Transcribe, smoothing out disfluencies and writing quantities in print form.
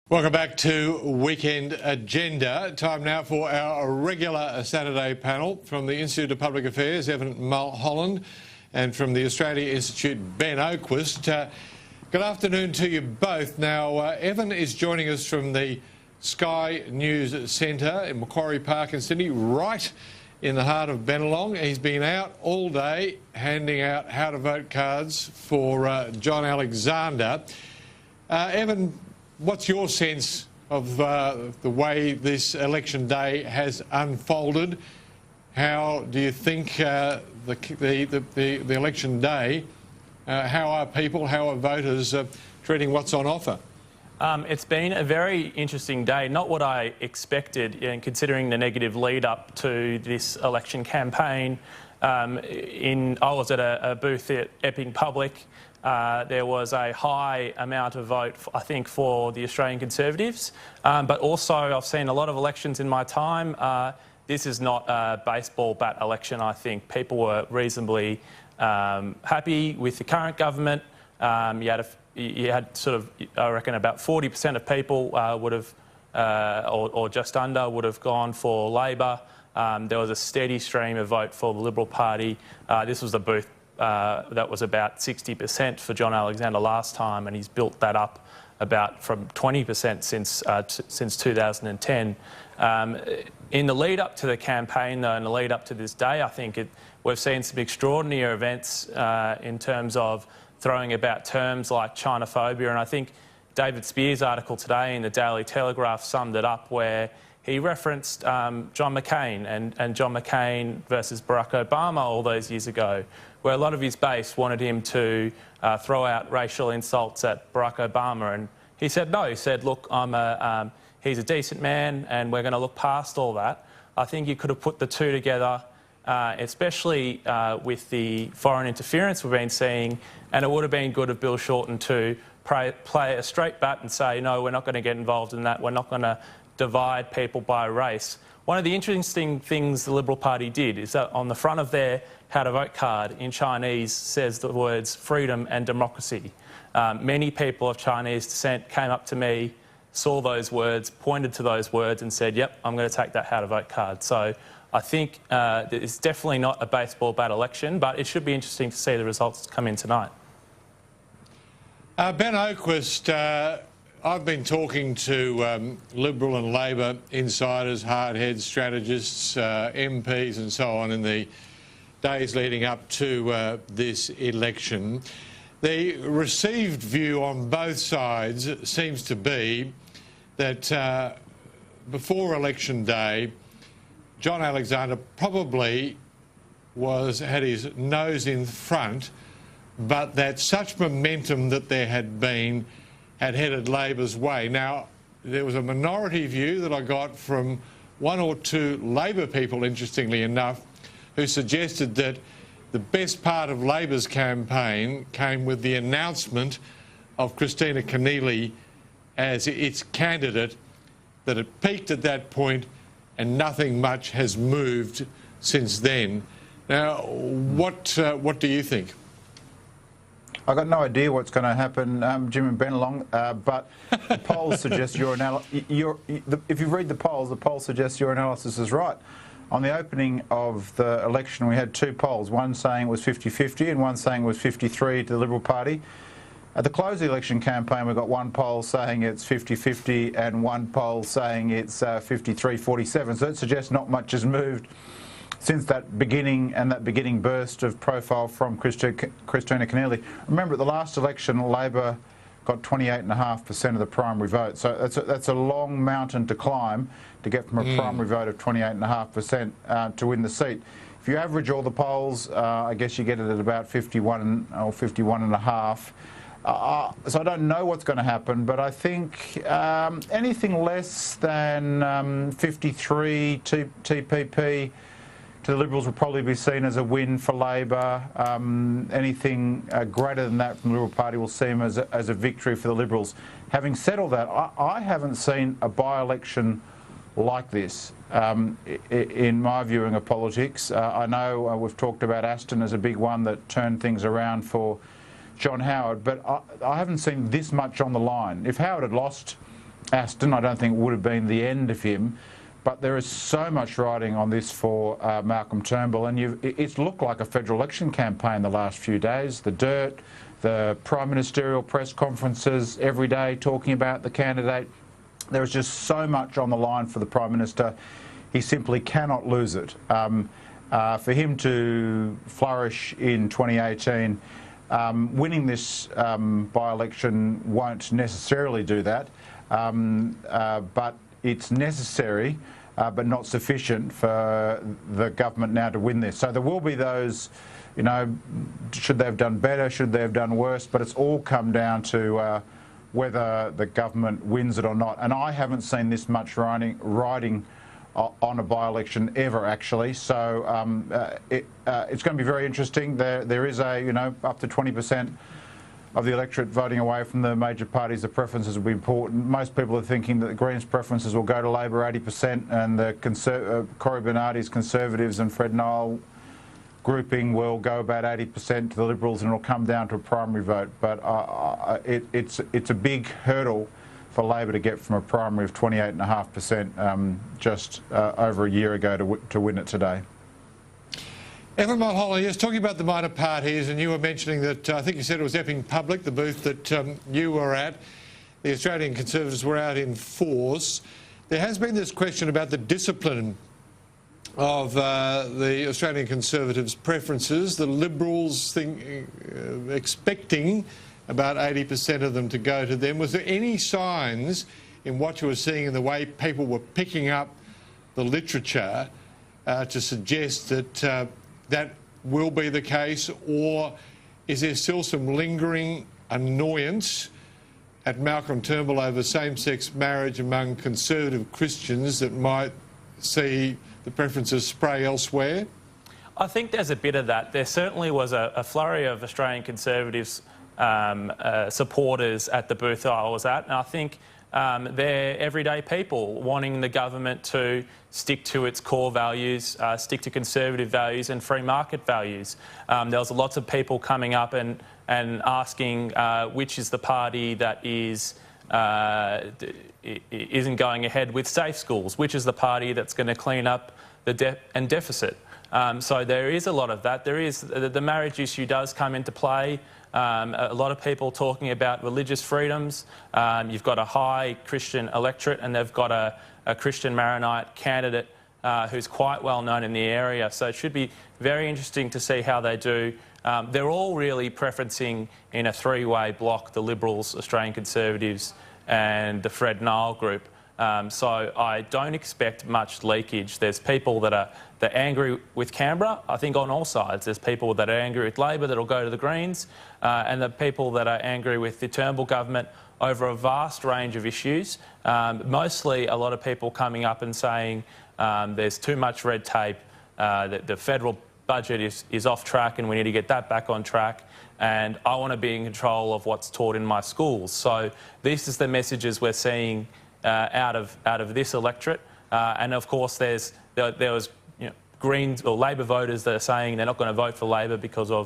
Welcome back to Weekend Agenda. Time now for our regular Saturday panel. From the Institute of Public Affairs, Evan Mulholland, and from the Australia Institute, Ben Oaquist. Good afternoon to you both. Now, Evan is joining us from the Sky News Centre in Macquarie Park in Sydney, right in the heart of Bennelong. He's been out all day handing out how-to-vote cards for John Alexander. Evan, what's your sense of the way this election day has unfolded? How do you think the election day, how are people, how are voters treating what's on offer? It's been a very interesting day, not what I expected, considering the negative lead-up to this election campaign. I was at a booth at Epping Public. There was a high amount of vote, I think, for the Australian Conservatives. But also, I've seen a lot of elections in my time. This is not a baseball bat election, I think. People were reasonably happy with the current government. You had sort of, I reckon, about 40% of people would have, or just under, would have gone for Labor. There was a steady stream of vote for the Liberal Party. This was a booth that was about 60% for John Alexander last time, and he's built that up about from 20% since 2010. In the lead up to the campaign, though, and the lead up to this day, I think we've seen some extraordinary events in terms of throwing about terms like Chinophobia, and I think David Spear's article today in the Daily Telegraph summed it up, where he referenced John McCain and John McCain versus Barack Obama all those years ago, where a lot of his base wanted him to throw out racial insults at Barack Obama. And he said no. He said, look, he's a decent man and we're going to look past all that. I think you could have put the two together, especially with the foreign interference we've been seeing, and it would have been good of Bill Shorten to play a straight bat and say, no, we're not going to get involved in that. We're not going to divide people by race. One of the interesting things the Liberal Party did is that on the front of their how-to-vote card in Chinese says the words freedom and democracy. Many people of Chinese descent came up to me, saw those words, pointed to those words and said, yep, I'm going to take that how-to-vote card. So I think it's definitely not a baseball bat election, but it should be interesting to see the results come in tonight. Ben Oaquist, I've been talking to Liberal and Labor insiders, hardheads, strategists, MPs and so on in the days leading up to this election. The received view on both sides seems to be that before election day, John Alexander probably had his nose in front, but that such momentum that there had been had headed Labor's way. Now, there was a minority view that I got from one or two Labor people, interestingly enough, who suggested that the best part of Labor's campaign came with the announcement of Christina Keneally as its candidate, that it peaked at that point and nothing much has moved since then. Now, what do you think? I've got no idea what's going to happen, Jim and Bennelong, but the polls suggest if you read the polls suggest your analysis is right. On the opening of the election, we had two polls, one saying it was 50-50 and one saying it was 53 to the Liberal Party. At the close of the election campaign, we got one poll saying it's 50-50 and one poll saying it's 53-47. So it suggests not much has moved since that beginning burst of profile from Christina Keneally. Remember, at the last election, Labor got 28.5% of the primary vote. So that's a long mountain to climb to get from a primary vote of 28.5% to win the seat. If you average all the polls, I guess you get it at about 51 or 51.5. So I don't know what's going to happen, but I think anything less than 53 TPP to the Liberals will probably be seen as a win for Labor. Anything greater than that from the Liberal Party will seem as a victory for the Liberals. Having said all that, I haven't seen a by-election like this in my viewing of politics. I know we've talked about Aston as a big one that turned things around for John Howard, but I haven't seen this much on the line. If Howard had lost Aston, I don't think would have been the end of him. But there is so much riding on this for Malcolm Turnbull, and it's looked like a federal election campaign the last few days. The dirt, the prime ministerial press conferences every day talking about the candidate. There is just so much on the line for the Prime Minister. He simply cannot lose it. For him to flourish in 2018, winning this by-election won't necessarily do that, but it's necessary, but not sufficient for the government now to win this. So there will be those, you know, should they have done better, should they have done worse, but it's all come down to whether the government wins it or not. And I haven't seen this much riding on a by-election ever, actually. So it's going to be very interesting. There is up to 20% of the electorate voting away from the major parties. The preferences will be important. Most people are thinking that the Greens' preferences will go to Labor 80%, and the Cory Bernardi's Conservatives and Fred Nile grouping will go about 80% to the Liberals, and it'll come down to a primary vote. But it's a big hurdle for Labor to get from a primary of 28.5% just over a year ago to win it today. Evan Mulholland, yes, talking about the minor parties, and you were mentioning that, I think you said it was Epping Public, the booth that you were at. The Australian Conservatives were out in force. There has been this question about the discipline of the Australian Conservatives' preferences. The Liberals expecting about 80% of them to go to them. Was there any signs in what you were seeing in the way people were picking up the literature to suggest that that will be the case, or is there still some lingering annoyance at Malcolm Turnbull over same-sex marriage among conservative Christians that might see the preferences spray elsewhere? I think there's a bit of that. There certainly was a flurry of Australian Conservatives supporters at the booth I was at, and I think they're everyday people wanting the government to stick to its core values, stick to conservative values and free market values. There was lots of people coming up and asking which is the party that isn't going ahead with safe schools, which is the party that's going to clean up the debt and deficit. So there is a lot of that. There is the marriage issue does come into play. A lot of people talking about religious freedoms. You've got a high Christian electorate, and they've got a Christian Maronite candidate who's quite well known in the area. So it should be very interesting to see how they do. They're all really preferencing in a three-way block, the Liberals, Australian Conservatives and the Fred Nile group. So I don't expect much leakage. There's people that are angry with Canberra, I think, on all sides. There's people that are angry with Labor that'll go to the Greens, and the people that are angry with the Turnbull government over a vast range of issues. Mostly a lot of people coming up and saying there's too much red tape, that the federal budget is off track and we need to get that back on track, and I want to be in control of what's taught in my schools. So this is the messages we're seeing out of this electorate, and of course there was Greens or Labor voters that are saying they're not going to vote for Labor because of